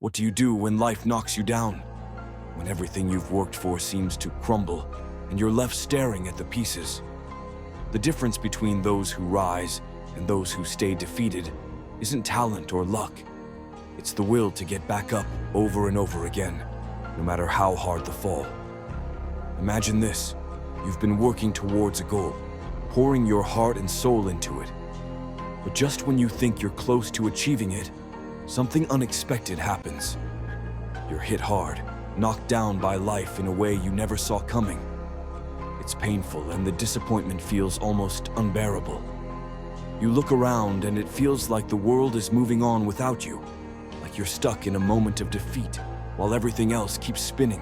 What do you do when life knocks you down? When everything you've worked for seems to crumble and you're left staring at the pieces? The difference between those who rise and those who stay defeated isn't talent or luck. It's the will to get back up over and over again, no matter how hard the fall. Imagine this. You've been working towards a goal, pouring your heart and soul into it. But just when you think you're close to achieving it, something unexpected happens. You're hit hard, knocked down by life in a way you never saw coming. It's painful and the disappointment feels almost unbearable. You look around and it feels like the world is moving on without you, like you're stuck in a moment of defeat while everything else keeps spinning.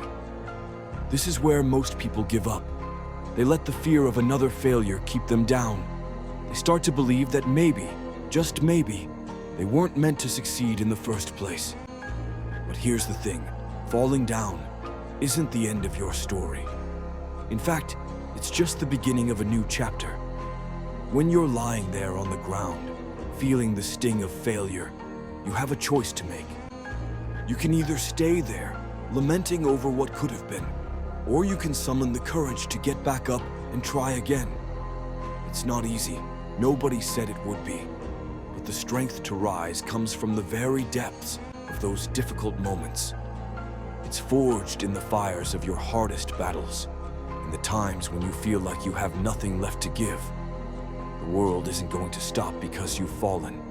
This is where most people give up. They let the fear of another failure keep them down. They start to believe that maybe, just maybe, they weren't meant to succeed in the first place. But here's the thing, falling down isn't the end of your story. In fact, it's just the beginning of a new chapter. When you're lying there on the ground, feeling the sting of failure, you have a choice to make. You can either stay there, lamenting over what could have been, or you can summon the courage to get back up and try again. It's not easy. Nobody said it would be. But the strength to rise comes from the very depths of those difficult moments. It's forged in the fires of your hardest battles, in the times when you feel like you have nothing left to give. The world isn't going to stop because you've fallen.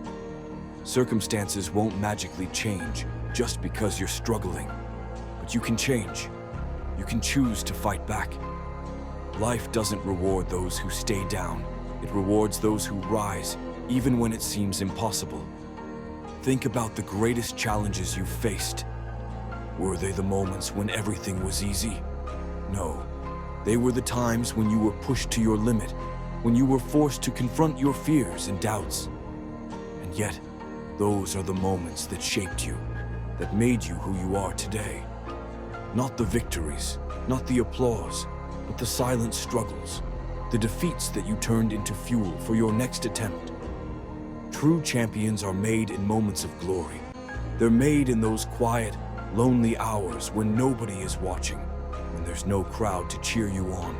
Circumstances won't magically change just because you're struggling. But you can change. You can choose to fight back. Life doesn't reward those who stay down. It rewards those who rise, even when it seems impossible. Think about the greatest challenges you've faced. Were they the moments when everything was easy? No. They were the times when you were pushed to your limit, when you were forced to confront your fears and doubts. And yet, those are the moments that shaped you, that made you who you are today. Not the victories, not the applause, but the silent struggles, the defeats that you turned into fuel for your next attempt. True champions are made in moments of glory. They're made in those quiet, lonely hours when nobody is watching, when there's no crowd to cheer you on.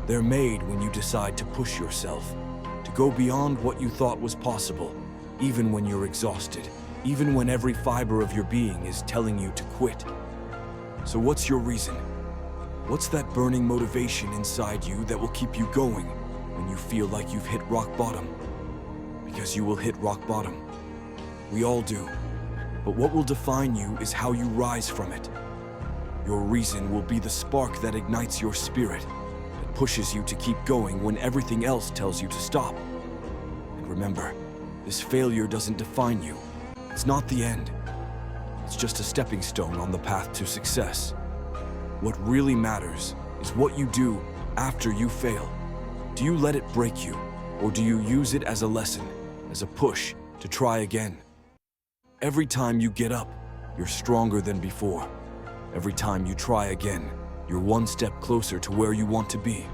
They're made when you decide to push yourself, to go beyond what you thought was possible, even when you're exhausted, even when every fiber of your being is telling you to quit. So what's your reason? What's that burning motivation inside you that will keep you going when you feel like you've hit rock bottom? Because you will hit rock bottom. We all do. But what will define you is how you rise from it. Your reason will be the spark that ignites your spirit, that pushes you to keep going when everything else tells you to stop. And remember, this failure doesn't define you. It's not the end. It's just a stepping stone on the path to success. What really matters is what you do after you fail. Do you let it break you, or do you use it as a lesson, as a push to try again? Every time you get up, you're stronger than before. Every time you try again, you're one step closer to where you want to be.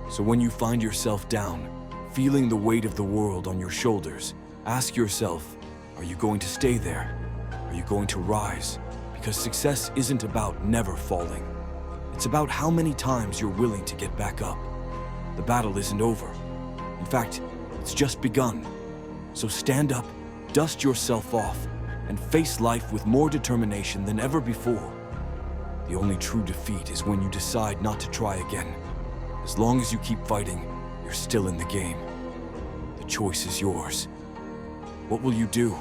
So when you find yourself down, feeling the weight of the world on your shoulders, ask yourself, are you going to stay there? Are you going to rise? Because success isn't about never falling. It's about how many times you're willing to get back up. The battle isn't over. In fact, it's just begun. So stand up, dust yourself off, and face life with more determination than ever before. The only true defeat is when you decide not to try again. As long as you keep fighting, you're still in the game. The choice is yours. What will you do?